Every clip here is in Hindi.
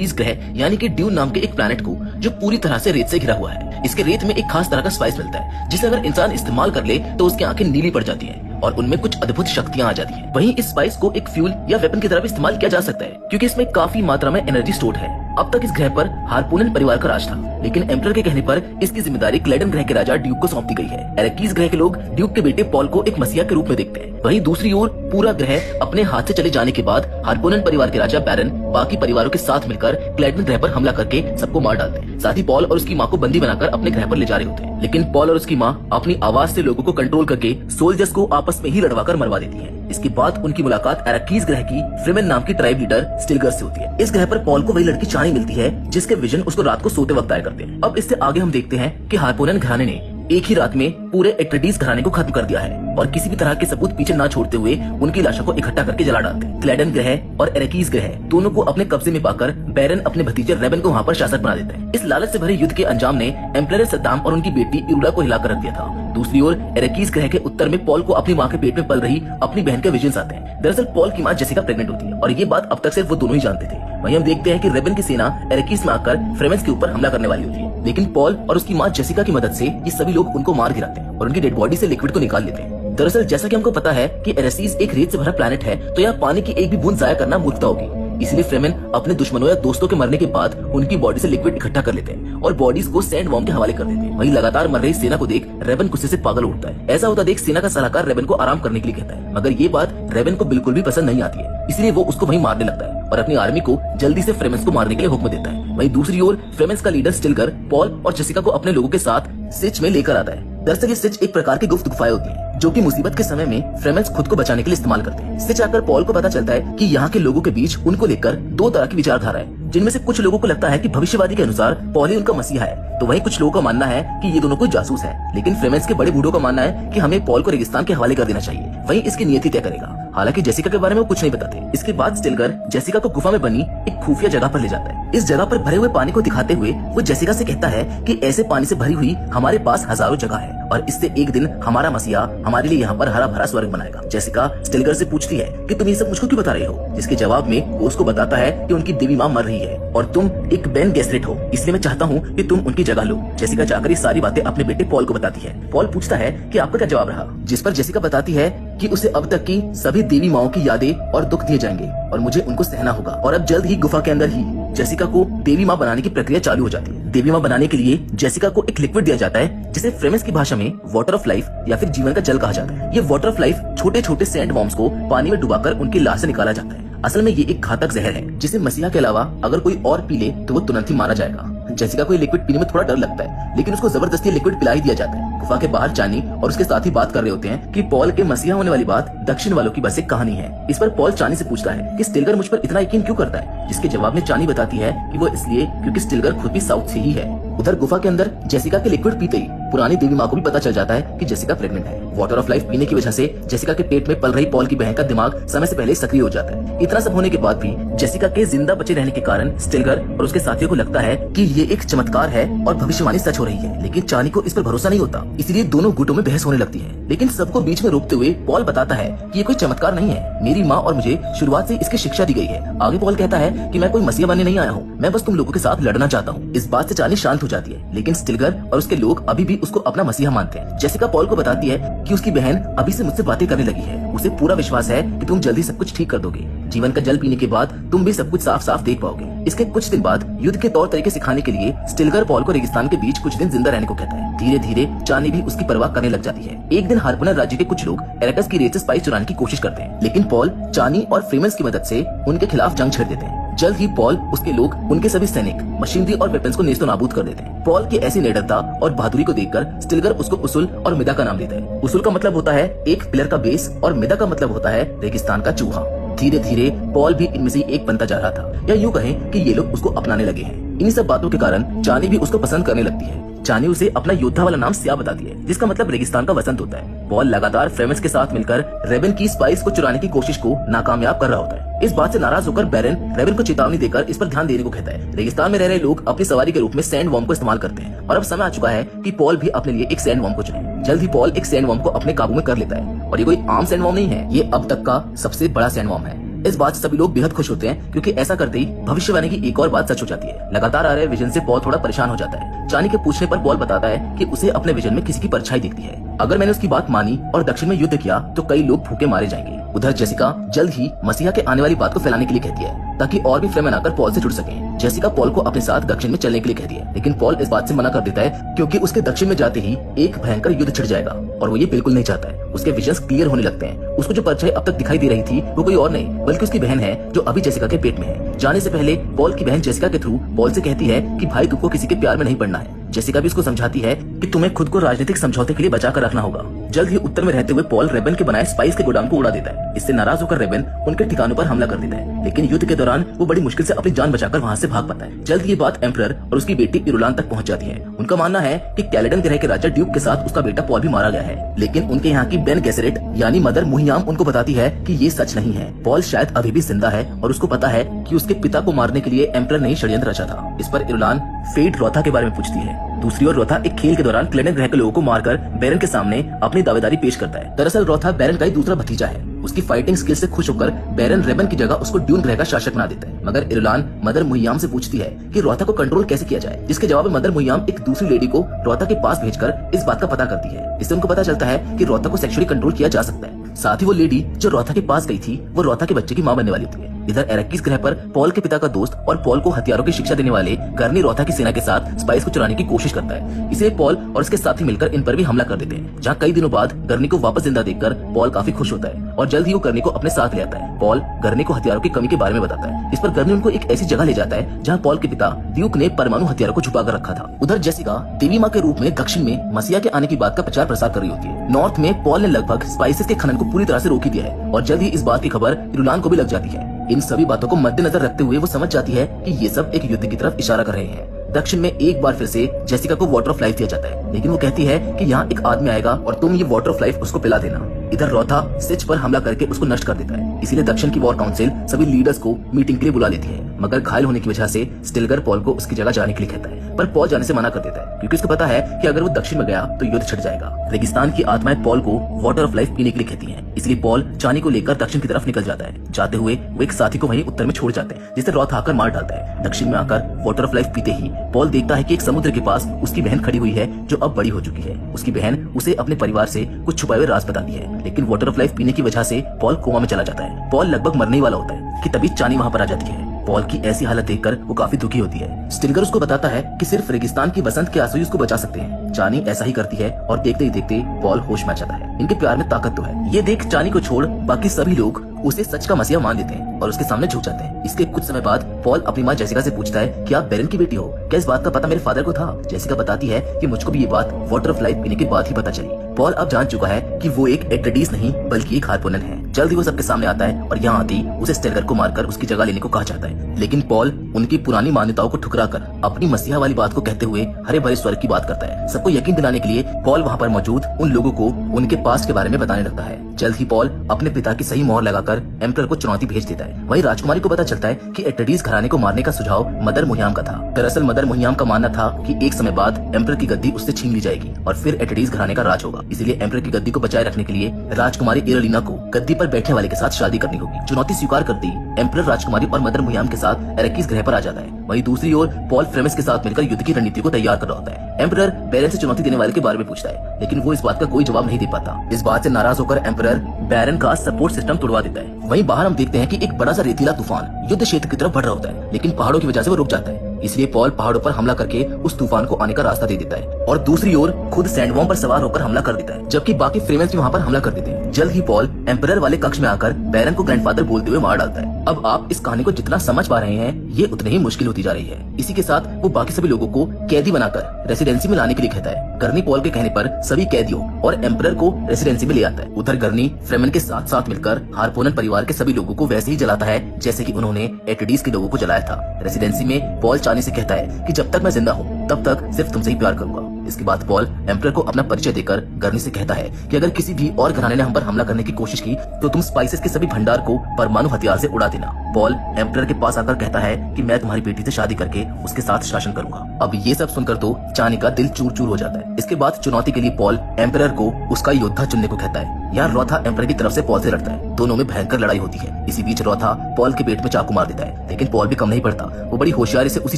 एरेकीज ग्रह यानी कि ड्यून नाम के एक प्लैनेट को, जो पूरी तरह से रेत से घिरा हुआ है। इसके रेत में एक खास तरह का स्पाइस मिलता है जिसे अगर इंसान इस्तेमाल कर ले तो उसकी आंखें नीली पड़ जाती हैं और उनमें कुछ अद्भुत शक्तियां आ जाती हैं। वहीं इस स्पाइस को एक फ्यूल या वेपन की तरह भी इस्तेमाल किया जा सकता है क्योंकि इसमें काफी मात्रा में एनर्जी स्टोर्ड है। अब तक इस ग्रह पर हार्पोनन परिवार का राज था, लेकिन एम्परर के कहने पर इसकी जिम्मेदारी क्लेडन ग्रह के राजा ड्यूक को सौंप दी गई है। एरेकीज ग्रह के लोग ड्यूक के बेटे पॉल को एक मसीहा के रूप में देखते हैं। वहीं दूसरी ओर पूरा ग्रह अपने हाथ से चले जाने के बाद हार्पोनन परिवार के राजा बैरन बाकी परिवारों के साथ मिलकर क्लेडन ग्रह पर हमला करके सबको मार डालते हैं। साथ ही पॉल और उसकी माँ को बंदी बनाकर अपने ग्रह पर ले जा रहे होते हैं, लेकिन पॉल और उसकी माँ अपनी आवाज से लोगों को कंट्रोल करके सोल्जर्स को आपस में ही लड़वाकर मरवा देती है। इसके बाद उनकी मुलाकात एरेकीज ग्रह की फ्रीमेन नाम की ट्राइब लीडर स्टिल्गर से होती है। इस ग्रह पर पॉल को वही लड़की चानी मिलती है जिसके विजन उसको रात को सोते वक्त आया करते हैं। अब इससे आगे हम देखते हैं कि हार्पोनन घराने ने एक ही रात में पूरे एट्रेडीज घराने को खत्म कर दिया है और किसी भी तरह के सबूत पीछे ना छोड़ते हुए उनकी लाशों को इकट्ठा करके जला डालते हैं। क्लेडन ग्रह और एरेकीज ग्रह दोनों को अपने कब्जे में पाकर बैरन अपने भतीजे रेबन को वहाँ पर शासक बना देता है। इस लालच से भरे युद्ध के अंजाम ने एम्परर सद्दाम और उनकी बेटी इरुला को हिलाकर रख दिया था। दूसरी ओर एरेकीज ग्रह के उत्तर में पॉल को अपनी माँ के पेट में पल रही अपनी बहन के विजन्स आते हैं। दरअसल पॉल की माँ जेसिका प्रेग्नेंट होती है और ये बात अब तक सिर्फ वो दोनों ही जानते थे। वहीं हम देखते हैं कि रेबन की सेना एरेकीज में आकर फ्रेमेंस के ऊपर हमला करने वाली होती है, लेकिन पॉल और उसकी माँ जेसिका की मदद से ये सभी लोग उनको मार गिराते हैं और उनकी डेड बॉडी से लिक्विड को निकाल लेते हैं। दरअसल जैसा कि हमको पता है कि एरेसीज एक रेत से भरा प्लैनेट है, तो यहाँ पानी की एक भी बूंद जाया करना मूर्खता होगी। इसलिए फ्रेमेन अपने दुश्मनों या दोस्तों के मरने के बाद उनकी बॉडी से लिक्विड इकट्ठा कर लेते हैं और बॉडीज को सैंड वॉर्म के हवाले कर देते हैं। वहीं लगातार मर रही सेना को देख रेबन गुस्से से पागल उठता है। ऐसा होता देख सेना का सलाहकार रेबन को आराम करने के लिए कहता है, मगर ये बात रेबन को बिल्कुल भी पसंद नहीं आती है, इसलिए वो उसको वहीं मारने लगता है और अपनी आर्मी को जल्दी से फ्रेमेंस को मारने के लिए हुक्म देता है। वहीं दूसरी ओर फ्रेमेंस का लीडर स्टिल्गर पॉल और जेसिका को अपने लोगों के साथ सिच में लेकर आता है। दरअसल ये सिच एक प्रकार की गुप्त गुफाएं होती हैं जो कि मुसीबत के समय में फ्रेमेंस खुद को बचाने के लिए इस्तेमाल करते हैं। सिच आकर पॉल को पता चलता है कि यहाँ के लोगों के बीच उनको लेकर दो तरह की विचारधारा है, जिनमें से कुछ लोगों को लगता है कि भविष्यवादी के अनुसार पॉल ही उनका मसीहा है, तो वहीं कुछ लोगों का मानना है कि ये दोनों कोई जासूस है। लेकिन फ्रेमेंस के बड़े बूढ़ों का मानना है कि हमें पॉल को रेगिस्तान के हवाले कर देना चाहिए, वहीं इसकी नियति तय करेगा। हालांकि जेसिका के बारे में वो कुछ नहीं बताते। इसके बाद स्टिल्गर जेसिका को गुफा में बनी एक खुफिया जगह पर ले जाता है। इस जगह पर भरे हुए पानी को दिखाते हुए वो जेसिका से कहता है कि ऐसे पानी से भरी हुई हमारे पास हजारों जगह है और इससे एक दिन हमारा मसीहा हमारे लिए यहाँ पर हरा भरा स्वर्ग बनाएगा। जेसिका स्टिल्गर से पूछती है कि तुम ये सब मुझको क्यों बता रहे हो, जिसके जवाब में वो उसको बताता है कि उनकी देवी माँ मर रही है और तुम एक बेन गेस्रेट हो, इसलिए मैं चाहता हूँ कि तुम उनकी जगह लो। जेसिका जाकर ये सारी बातें अपने बेटे पॉल को बताती है। पॉल पूछता है कि आपका क्या जवाब रहा, जिस पर जेसिका बताती है कि उसे अब तक की सभी देवी माओं की यादें और दुख दिए जाएंगे और मुझे उनको सहना होगा। और अब जल्द ही गुफा के अंदर ही जेसिका को देवी माँ बनाने की प्रक्रिया चालू हो जाती है। देवी माँ बनाने के लिए जेसिका को एक लिक्विड दिया जाता है जिसे फ्रेमेंस की भाषा में वाटर ऑफ लाइफ या फिर जीवन का जल कहा जाता है। ये वाटर ऑफ लाइफ छोटे छोटे सैंड वॉर्म्स को पानी में डुबाकर उनकी लाश से निकाला जाता है। असल में ये एक घातक जहर है जिसे मसीहा के अलावा अगर कोई और पी ले तो वो तुरंत ही मारा जाएगा। जेसिका को ये लिक्विड पीने में थोड़ा डर लगता है, लेकिन उसको जबरदस्ती लिक्विड पिला ही दिया जाता है। गुफा के बाहर चानी और उसके साथी बात कर रहे होते हैं कि पॉल के मसीहा होने वाली बात दक्षिण वालों की बस एक कहानी है। इस पर पॉल चानी से पूछता है कि स्टिल्गर मुझ पर इतना यकीन क्यों करता है, जिसके जवाब में चानी बताती है कि वो इसलिए क्योंकि स्टिल्गर खुद भी साउथ से ही है। उधर गुफा के अंदर जेसिका के लिक्विड पीते ही पुरानी देवी माँ को भी पता चल जाता है कि जेसिका प्रेग्नेंट है। वाटर ऑफ लाइफ पीने की वजह से जेसिका के पेट में पल रही पॉल की बहन का दिमाग समय से पहले सक्रिय हो जाता है। इतना सब होने के बाद भी जेसिका के जिंदा बचे रहने के कारण स्टिल्गर और उसके साथियों को लगता है कि ये एक चमत्कार है और भविष्यवाणी सच हो रही है, लेकिन चानी को इस पर भरोसा नहीं होता, इसलिए दोनों गुटों में बहस होने लगती है। लेकिन सबको बीच में रोकते हुए पॉल बताता है कि ये कोई चमत्कार नहीं है, मेरी माँ और मुझे शुरुआत से इसकी शिक्षा दी गई है। आगे पॉल कहता है कि मैं कोई मसीहा बनने नहीं आया हूँ, मैं बस तुम लोगों के साथ लड़ना चाहता हूँ। इस बात से चानी शांत हो जाती है, लेकिन स्टिल्गर और उसके लोग अभी भी उसको अपना मसीहा मानते हैं। जेसिका पॉल को बताती है कि उसकी बहन अभी से मुझसे बातें करने लगी है, उसे पूरा विश्वास है कि तुम जल्दी सब कुछ ठीक कर दोगे। जीवन का जल पीने के बाद तुम भी सब कुछ साफ साफ देख पाओगे। इसके कुछ दिन बाद युद्ध के तौर तरीके सिखाने के लिए स्टिल्गर पॉल को रेगिस्तान के बीच कुछ दिन जिंदा रहने को कहता है। धीरे धीरे चानी भी उसकी परवाह करने लग जाती है। एक दिन हार्पोनन राज्य के कुछ लोग एरेकस की रेत से स्पाइस चुराने की कोशिश करते हैं, लेकिन पॉल चानी और फ्रेमेंस की मदद से उनके खिलाफ जंग छेड़ देते हैं। जल्द ही पॉल, उसके लोग, उनके सभी सैनिक, मशीनरी और वेपन्स को नेस्तो नाबूद कर देते हैं। पॉल की ऐसी निडरता और बहादुरी को देखकर स्टिल्गर उसको उसूल और मिदा का नाम देता है। उसूल का मतलब होता है एक पिलर का बेस और मिदा का मतलब होता है रेगिस्तान का चूहा। धीरे धीरे पॉल भी इनमें से एक बनता जा रहा था, या यूं कहें कि ये लोग उसको अपनाने लगे हैं। इन्हीं सब बातों के कारण चानी भी उसको पसंद करने लगती है। चानी उसे अपना योद्धा वाला नाम सिया बताती है, जिसका मतलब रेगिस्तान का वसंत होता है। पॉल लगातार फ्रेमेंस के साथ मिलकर रेबन की स्पाइस को चुराने की कोशिश को नाकामयाब कर रहा होता है। इस बात से नाराज होकर बैरन रेबन को चेतावनी देकर इस पर ध्यान देने को कहता है। रेगिस्तान में रह रहे लोग अपनी सवारी के रूप में सैंड वॉर्म को इस्तेमाल करते हैं और अब समय आ चुका है कि पॉल भी अपने लिए एक सैंड वॉर्म को चुने। जल्द ही पॉल एक सैंड वॉर्म को अपने काबू में कर लेता है और ये कोई आम सैंड वॉर्म नहीं है, ये अब तक का सबसे बड़ा सैंड वॉर्म है। इस बात से सभी लोग बेहद खुश होते हैं क्योंकि ऐसा करते ही भविष्यवाणी की एक और बात सच हो जाती है। लगातार आ रहे विजन से पॉल थोड़ा परेशान हो जाता है। चानी के पूछने पर पॉल बताता है कि उसे अपने विजन में किसी की परछाई दिखती है। अगर मैंने उसकी बात मानी और दक्षिण में युद्ध किया तो कई लोग भूखे मारे जाएंगे। उधर जेसिका जल्द ही मसीहा के आने वाली बात को फैलाने के लिए कहती है ताकि और भी फ्रेमन आकर पॉल से जुड़ सकें। जेसिका पॉल को अपने साथ दक्षिण में चलने के लिए कहती है, लेकिन पॉल इस बात से मना कर देता है क्योंकि उसके दक्षिण में जाते ही एक भयंकर युद्ध छिड़ जाएगा और वो ये बिल्कुल नहीं चाहता है। उसके विजन्स क्लियर होने लगते हैं। उसको जो परछाई अब तक दिखाई दे रही थी वो कोई और नहीं बल्कि उसकी बहन है जो अभी जेसिका के पेट में है। जाने से पहले पॉल की बहन जेसिका के थ्रू पॉल से कहती है कि भाई तुमको किसी के प्यार में नहीं पड़ना है। जेसिका भी उसको समझाती है कि तुम्हें खुद को राजनीतिक समझौते के लिए बचा कर रखना होगा। जल्द ही उत्तर में रहते हुए पॉल रेबन के बनाए स्पाइस के गोदाम को उड़ा देता है। इससे नाराज होकर रेबन उनके ठिकानों पर हमला कर देता है, लेकिन युद्ध के दौरान वो बड़ी मुश्किल से अपनी जान बचाकर वहाँ से भाग पाता है। जल्द ये बात एम्परर और उसकी बेटी इरुलान तक पहुँच जाती है। उनका मानना है कि कैलेडन ग्रह के राजा ड्यूक के साथ उसका बेटा पॉल भी मारा गया है, लेकिन उनके यहाँ की बेन गेसेरेट यानी मदर मुहियाम उनको बताती है कि ये सच नहीं है। पॉल शायद अभी भी जिंदा है और उसको पता है कि उसके पिता को मारने के लिए एम्परर ने षड्यंत्र रचा था। इस पर इरुलान फेट रोथा के बारे में पूछती है। दूसरी ओर रोथा एक खेल के दौरान क्लेडन ग्रह के लोगों को मारकर बैरन के सामने अपनी दावेदारी पेश करता है। दरअसल रोथा बैरन का ही दूसरा भतीजा है। उसकी फाइटिंग स्किल से खुश होकर बैरन रेबन की जगह उसको ड्यून ग्रह का शासक बना देता है। मगर इरुलान मदर मुहियाम से पूछती है कि रोथा को कंट्रोल कैसे किया जाए, जिसके जवाब में मदर मुहियाम एक दूसरी लेडी को रोथा के पास भेजकर इस बात का पता करती है। इससे उनको पता चलता है कि रोथा को सेक्सुअली कंट्रोल किया जा सकता है। साथ ही वो लेडी जो रोथा के पास गई थी वो रोथा के बच्चे की मां बनने वाली होती है। इधर एरेकिस ग्रह पर पॉल के पिता का दोस्त और पॉल को हथियारों की शिक्षा देने वाले गर्नी रोथा की सेना के साथ स्पाइस को चुराने की कोशिश करता है। इसलिए पॉल और उसके साथी मिलकर इन पर भी हमला कर देते हैं, जहाँ कई दिनों बाद गर्नी को वापस जिंदा देखकर पॉल काफी खुश होता है और जल्द ही वो गर्नी को अपने साथ ले आता है। पॉल गर्नी को हथियारों की कमी के बारे में बताता है। इस पर गर्नी उनको एक ऐसी जगह ले जाता है जहाँ पॉल के पिता ड्यूक ने परमाणु हथियारों को छुपा कर रखा था। उधर जेसिका देवी माँ के रूप में दक्षिण में मसीहा के आने की बात का प्रचार प्रसार कर रही होती है। नॉर्थ में पॉल ने लगभग स्पाइसेस के खनन को पूरी तरह से रोक दिया है और जल्द ही इस बात की खबर इरुलान को भी लग जाती है। इन सभी बातों को मद्देनजर रखते हुए वो समझ जाती है कि ये सब एक युद्ध की तरफ इशारा कर रहे हैं। दक्षिण में एक बार फिर से जेसिका को वाटर ऑफ लाइफ दिया जाता है, लेकिन वो कहती है कि यहाँ एक आदमी आएगा और तुम ये वाटर ऑफ लाइफ उसको पिला देना। इधर रोथा सिच पर हमला करके उसको नष्ट कर देता है। इसीलिए दक्षिण की वॉर काउंसिल सभी लीडर्स को मीटिंग के लिए बुला लेती है, मगर घायल होने की वजह से स्टिलगर पॉल को उसकी जगह जाने के लिए कहता है, पर पॉल जाने से मना कर देता है क्योंकि उसको पता है कि अगर वो दक्षिण में गया तो युद्ध छिड़ जाएगा। रेगिस्तान की आत्माएं पॉल को वाटर ऑफ लाइफ पीने के लिए कहती हैं, इसलिए पॉल चानी को लेकर दक्षिण की तरफ निकल जाता है। जाते हुए वो एक साथी को वहीं उत्तर में छोड़ जाते हैं, जिसे रोथा आकर मार डालता है। दक्षिण में आकर वाटर ऑफ लाइफ पीते ही पॉल देखता है कि एक समुद्र के पास उसकी बहन खड़ी हुई है जो अब बड़ी हो चुकी है। उसकी बहन उसे अपने परिवार से कुछ छुपाए हुए राज बताती है, लेकिन वाटर ऑफ लाइफ पीने की वजह से पॉल कोमा में चला जाता है। पॉल लगभग मरने ही वाला होता है कि तभी चानी वहाँ पर आ जाती है। पॉल की ऐसी हालत देखकर वो काफी दुखी होती है। स्टिलगर उसको बताता है कि सिर्फ रेगिस्तान की बसंत के आंसू ही उसको बचा सकते हैं। चानी ऐसा ही करती है और देखते ही देखते पॉल होश में आ जाता है। इनके प्यार में ताकत तो है। ये देख चानी को छोड़ बाकी सभी लोग उसे सच का मसीहा मान लेते हैं और उसके सामने झुक जाते हैं। इसके कुछ समय बाद पॉल अपनी माँ जेसिका से पूछता है कि आप बैरन की बेटी हो, क्या इस बात का पता मेरे फादर को था? जेसिका बताती है कि मुझको भी ये बात वाटर ऑफ लाइफ पीने के बाद ही पता चली। पॉल अब जान चुका है कि वो एक एट्रेडिस नहीं बल्कि एक हार्पोनन है। जल्द ही वो सबके सामने आता है और यहाँ आते ही उसे स्टिलगर को मारकर उसकी जगह लेने को कहा जाता है, लेकिन पॉल उनकी पुरानी मान्यताओं को ठुकराकर अपनी मसीहा वाली बात को कहते हुए हरे भरे स्वर्ग की बात करता है। सबको यकीन दिलाने के लिए पॉल वहाँ पर मौजूद उन लोगों को उनके पास्ट के बारे में बताने लगता है। जल्द ही पॉल अपने पिता की सही मोहर लगाकर एम्परर को चुनौती भेज देता है। वहीं राजकुमारी को पता चलता है कि एट्रेडिस घराने को मारने का सुझाव मदर मुहियाम का था। दरअसल मदर मुहियाम का मानना था कि एक समय बाद एम्परर की गद्दी उससे छीन ली जाएगी और फिर एट्रेडिस घराने का राज होगा। इसीलिए एम्परर की गद्दी को बचाए रखने के लिए राजकुमारी इरेलिना को गद्दी पर बैठने वाले के साथ शादी करनी होगी। चुनौती स्वीकार करते ही एम्परर राजकुमारी और मदर मुहियाम के साथ एरेकिस ग्रह पर आ जाता है। वहीं दूसरी ओर पॉल फ्रेमिस के साथ मिलकर युद्ध की रणनीति को तैयार कर रहा होता है। एम्परर बैरन से चुनौती देने वाले के बारे में पूछता है, लेकिन वो इस बात का कोई जवाब नहीं दे पाता। इस बात से नाराज होकर एम्परर बैरन का सपोर्ट सिस्टम तोड़वा देता है। वहीं बाहर हम देखते हैं कि एक बड़ा सा रेतीला तूफान युद्ध क्षेत्र की तरफ बढ़ रहा होता है, लेकिन पहाड़ों की वजह से वो रुक जाता है। इसलिए पॉल पहाड़ों पर हमला करके उस तूफान को आने का रास्ता दे देता है और दूसरी ओर खुद सैंडवॉर्म पर सवार होकर हमला कर देता है, जबकि बाकी फ्रेमेंस भी वहाँ पर हमला कर देते हैं। जल्द ही पॉल एम्परर वाले कक्ष में आकर बैरन को ग्रैंडफादर बोलते हुए मार डालता है। अब आप इस कहानी को जितना समझ पा रहे हैं ये उतनी ही मुश्किल होती जा रही है। इसी के साथ वो बाकी सभी लोगों को कैदी बनाकर रेसिडेंसी में लाने के लिए कहता है। गर्नी पॉल के कहने पर सभी कैदियों और एम्परर को रेसिडेंसी में ले आता है। उधर गर्नी फ्रेमन के साथ साथ मिलकर हार्पोनन परिवार के सभी लोगों को वैसे ही जलाता है जैसे कि उन्होंने एट्रेडिस के लोगों को जलाया था। रेसिडेंसी में पॉल चानी से कहता है कि जब तक मैं जिंदा हूँ तब तक सिर्फ तुमसे ही प्यार करूंगा। इसके बाद पॉल एम्परर को अपना परिचय देकर गर्नी से कहता है कि अगर किसी भी और घराने ने हम पर हमला करने की कोशिश की तो तुम स्पाइसेस के सभी भंडार को परमाणु हथियार से उड़ा देना। पॉल एम्परर के पास आकर कहता है कि मैं तुम्हारी बेटी से शादी करके उसके साथ शासन करूंगा। अब ये सब सुनकर तो चानी का दिल चूर चूर हो जाता है। इसके बाद चुनौती के लिए पॉल एम्परर को उसका योद्धा चुनने को कहता है। यहाँ रॉथा एम्पर की तरफ से पॉल से लड़ता है। दोनों में भयंकर लड़ाई होती है। इसी बीच रॉथा पॉल के पेट में चाकू मार देता है, लेकिन पॉल भी कम नहीं पड़ता। वो बड़ी होशियारी से उसी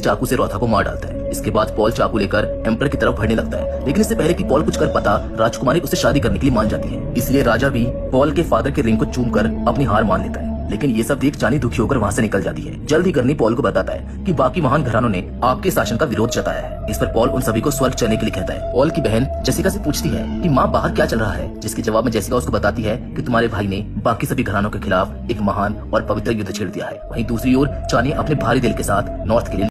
चाकू से रॉथा को मार डालता है। इसके बाद पॉल चाकू लेकर एम्पर की तरफ बढ़ने लगता है, लेकिन इससे पहले कि पॉल कुछ कर पाता, राजकुमारी उससे शादी करने के लिए मान जाती है। इसलिए राजा भी पॉल के फादर के रिंग को चूमकर अपनी हार मान लेता है। लेकिन ये सब देख जानी दुखी होकर वहाँ से निकल जाती है। जल्द ही गर्नी पॉल को बताता है कि बाकी महान घरानों ने आपके शासन का विरोध जताया है। इस पर पॉल उन सभी को स्वर्ग चलने के लिए कहता है। पॉल की बहन जेसिका से पूछती है कि माँ बाहर क्या चल रहा है, जिसके जवाब में जेसिका उसको बताती है कि तुम्हारे भाई ने बाकी सभी घरानों के खिलाफ एक महान और पवित्र युद्ध छेड़ दिया है। वहीं दूसरी ओर चानी अपने भारी दिल के साथ नॉर्थ के लिए